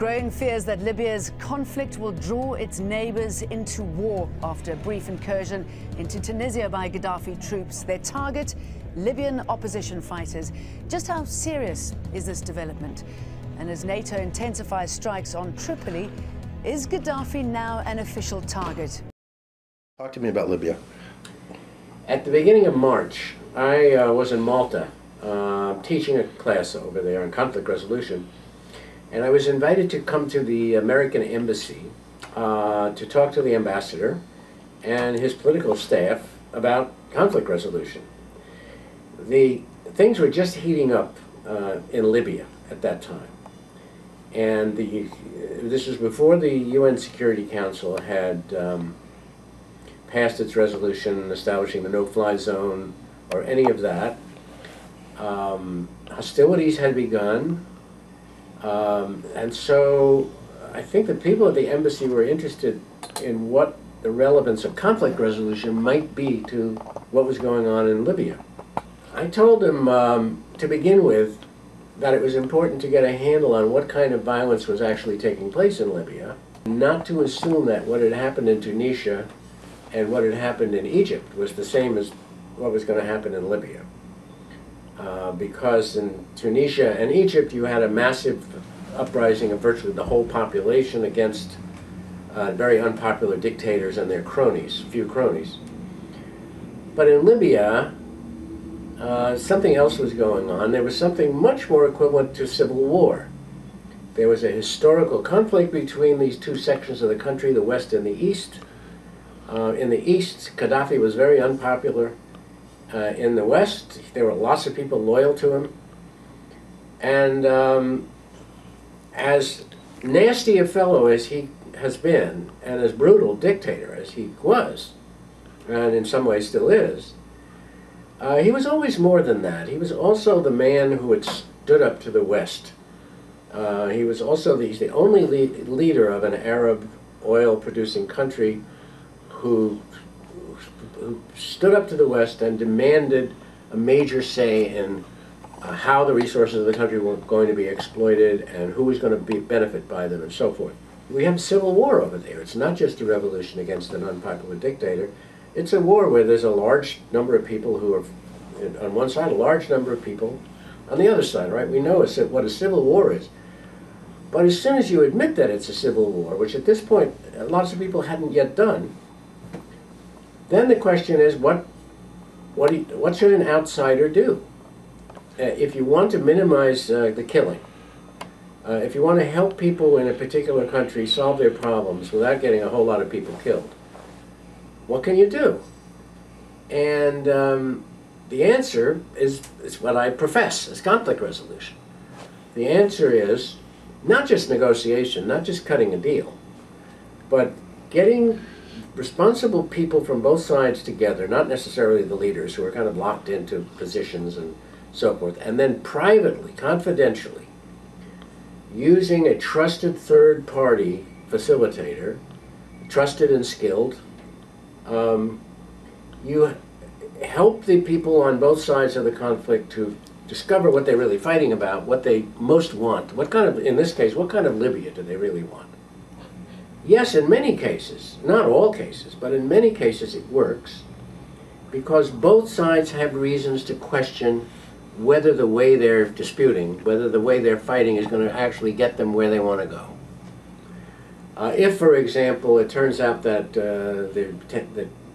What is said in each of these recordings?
growing fears that Libya's conflict will draw its neighbours into war after a brief incursion into Tunisia by Gaddafi troops. Their target, Libyan opposition fighters. Just how serious is this development? And as NATO intensifies strikes on Tripoli, is Gaddafi now an official target? Talk to me about Libya. At the beginning of March, I was in Malta teaching a class over there on conflict resolution, and I was invited to come to the American embassy to talk to the ambassador and his political staff about conflict resolution. Things were just heating up in Libya at that time, and this was before the UN Security Council had passed its resolution establishing the no-fly zone or any of that. Hostilities had begun, and so I think the people at the embassy were interested in what the relevance of conflict resolution might be to what was going on in Libya. I told them to begin with that it was important to get a handle on what kind of violence was actually taking place in Libya, not to assume that what had happened in Tunisia and what had happened in Egypt was the same as what was going to happen in Libya. Because in Tunisia and Egypt you had a massive uprising of virtually the whole population against very unpopular dictators and their cronies, few cronies. But in Libya, something else was going on. There was something much more equivalent to civil war. There was a historical conflict between these two sections of the country, the West and the East. In the East, Gaddafi was very unpopular. In the West, there were lots of people loyal to him. And as nasty a fellow as he has been, and as brutal dictator as he was, and in some ways still is, he was always more than that. He was also the man who had stood up to the West. He was also he's the only leader of an Arab oil-producing country who stood up to the West and demanded a major say in how the resources of the country were going to be exploited and who was going to benefit by them and so forth. We have civil war over there. It's not just a revolution against an unpopular dictator. It's a war where there's a large number of people who are on one side, a large number of people on the other side, right? We know what a civil war is. But as soon as you admit that it's a civil war, which at this point lots of people hadn't yet done, then the question is, what should an outsider do? If you want to minimize the killing, if you want to help people in a particular country solve their problems without getting a whole lot of people killed, what can you do? And the answer is what I profess, is conflict resolution. The answer is not just negotiation, not just cutting a deal, but getting responsible people from both sides together, not necessarily the leaders who are kind of locked into positions and so forth, and then privately, confidentially, using a trusted third-party facilitator, trusted and skilled. You help the people on both sides of the conflict to discover what they're really fighting about, what they most want, what kind of, in this case, what kind of Libya do they really want? Yes, in many cases, not all cases, but in many cases it works because both sides have reasons to question whether the way they're disputing, whether the way they're fighting is going to actually get them where they want to go. If, for example, it turns out that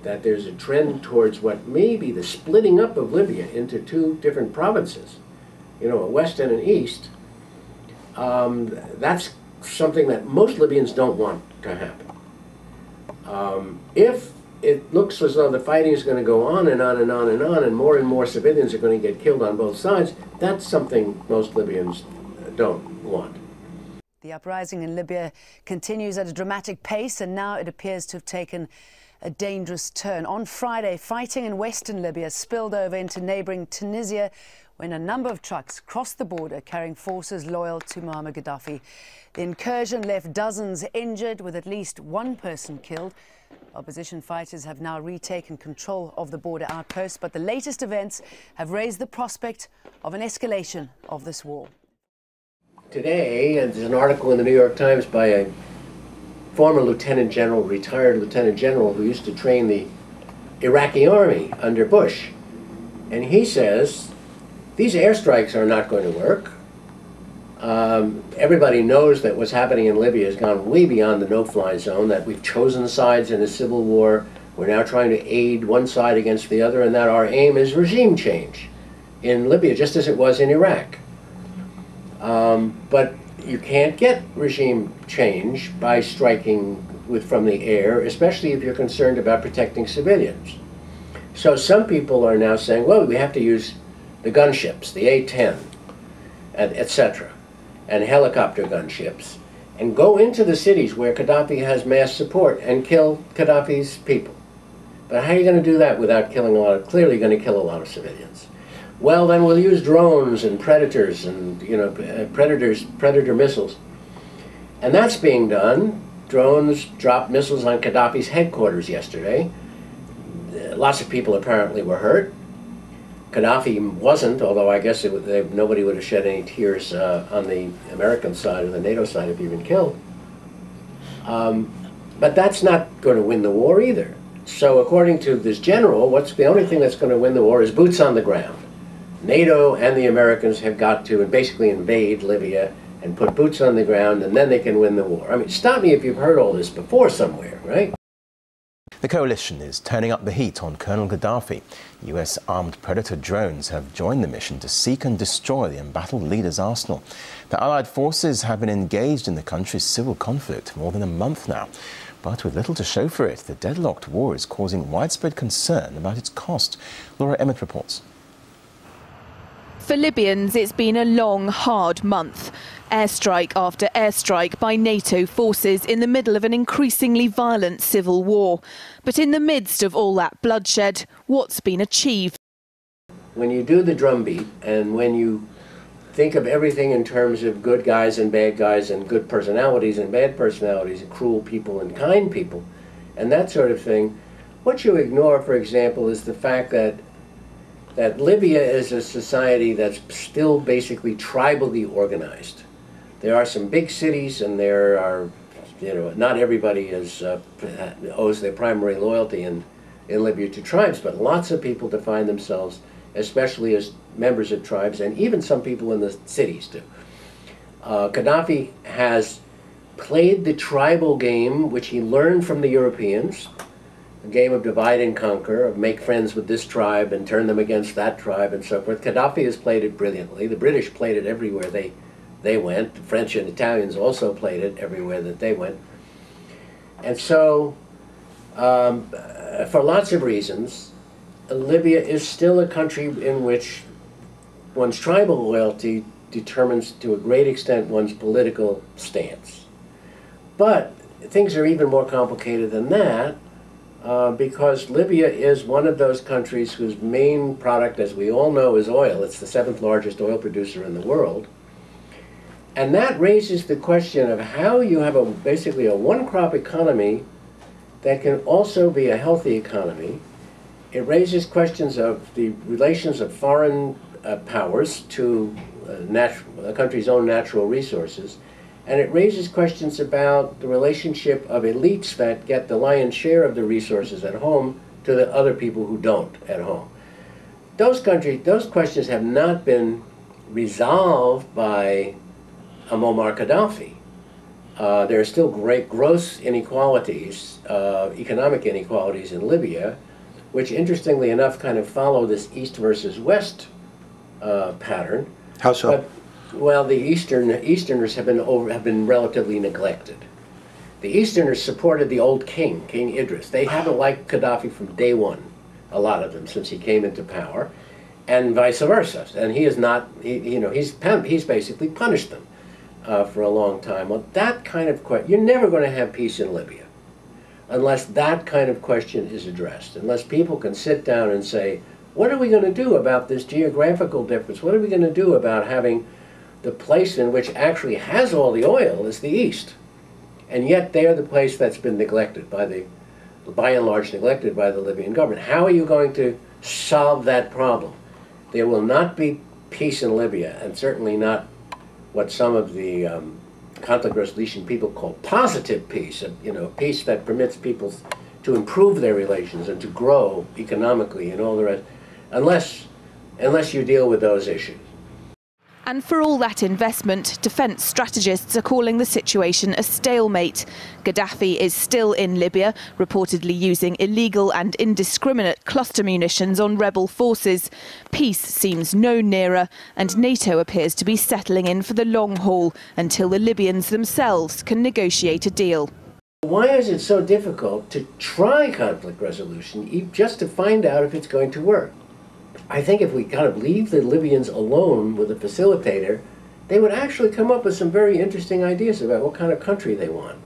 that there's a trend towards what may be the splitting up of Libya into two different provinces, you know, a west and an east, that's something that most Libyans don't want to happen. If it looks as though the fighting is going to go on and on and on and more civilians are going to get killed on both sides, that's something most Libyans don't want. The uprising in Libya continues at a dramatic pace, and now it appears to have taken a dangerous turn. On Friday, fighting in western Libya spilled over into neighbouring Tunisia when a number of trucks crossed the border carrying forces loyal to Muammar Gaddafi. The incursion left dozens injured, with at least one person killed. Opposition fighters have now retaken control of the border outpost, but the latest events have raised the prospect of an escalation of this war. Today, and there's an article in the New York Times by a former lieutenant general, retired lieutenant general, who used to train the Iraqi army under Bush. And he says, these airstrikes are not going to work. Everybody knows that what's happening in Libya has gone way beyond the no-fly zone, that we've chosen sides in a civil war. We're now trying to aid one side against the other, and that our aim is regime change in Libya, just as it was in Iraq. But you can't get regime change by striking from the air, especially if you're concerned about protecting civilians. So some people are now saying, well, we have to use the gunships, the A-10, etc., and helicopter gunships, and go into the cities where Gaddafi has mass support and kill Gaddafi's people. But how are you going to do that without killing clearly going to kill a lot of civilians? Well, then we'll use drones and predators and, predator missiles. And that's being done. Drones dropped missiles on Gaddafi's headquarters yesterday. Lots of people apparently were hurt. Gaddafi wasn't, although I guess nobody would have shed any tears on the American side or the NATO side if he'd been killed. But that's not going to win the war either. So according to this general, the only thing that's going to win the war is boots on the ground. NATO and the Americans have got to basically invade Libya and put boots on the ground, and then they can win the war. I mean, stop me if you've heard all this before somewhere, right? The coalition is turning up the heat on Colonel Gaddafi. US armed Predator drones have joined the mission to seek and destroy the embattled leader's arsenal. The Allied forces have been engaged in the country's civil conflict for more than a month now. But with little to show for it, the deadlocked war is causing widespread concern about its cost. Laura Emmett reports. For Libyans, it's been a long, hard month. Airstrike after airstrike by NATO forces in the middle of an increasingly violent civil war. But in the midst of all that bloodshed, what's been achieved? When you do the drumbeat, and when you think of everything in terms of good guys and good personalities and bad personalities, and cruel people and kind people, and that sort of thing, what you ignore, for example, is the fact that Libya is a society that's still basically tribally organized. There are some big cities, and there are, not everybody owes their primary loyalty in Libya to tribes, but lots of people define themselves, especially as members of tribes, and even some people in the cities do. Gaddafi has played the tribal game, which he learned from the Europeans, a game of divide and conquer, of make friends with this tribe and turn them against that tribe and so forth. Gaddafi has played it brilliantly. The British played it everywhere they went. The French and Italians also played it everywhere that they went. And so, for lots of reasons, Libya is still a country in which one's tribal loyalty determines to a great extent one's political stance. But things are even more complicated than that, because Libya is one of those countries whose main product, as we all know, is oil. It's the 7th largest oil producer in the world. And that raises the question of how you have basically a one-crop economy that can also be a healthy economy. It raises questions of the relations of foreign powers to a country's own natural resources. And it raises questions about the relationship of elites that get the lion's share of the resources at home to the other people who don't at home. Those questions have not been resolved by Muammar Gaddafi. There are still great gross inequalities, economic inequalities in Libya, which interestingly enough kind of follow this East versus West pattern. How so? But, well, the Easterners have been relatively neglected. The Easterners supported the old king, King Idris. They haven't liked Gaddafi from day one, a lot of them, since he came into power, and vice versa. And he is not, he's basically punished them for a long time. Well, that kind of question, you're never going to have peace in Libya unless that kind of question is addressed, unless people can sit down and say, what are we going to do about this geographical difference? What are we going to do about having the place in which actually has all the oil is the East, and yet they're the place that's been neglected by and large neglected by the Libyan government. How are you going to solve that problem? There will not be peace in Libya, and certainly not what some of the conflict resolution people call positive peace, peace that permits people to improve their relations and to grow economically and all the rest, unless you deal with those issues. And for all that investment, defence strategists are calling the situation a stalemate. Gaddafi is still in Libya, reportedly using illegal and indiscriminate cluster munitions on rebel forces. Peace seems no nearer, and NATO appears to be settling in for the long haul until the Libyans themselves can negotiate a deal. Why is it so difficult to try conflict resolution just to find out if it's going to work? I think if we kind of leave the Libyans alone with a facilitator, they would actually come up with some very interesting ideas about what kind of country they want.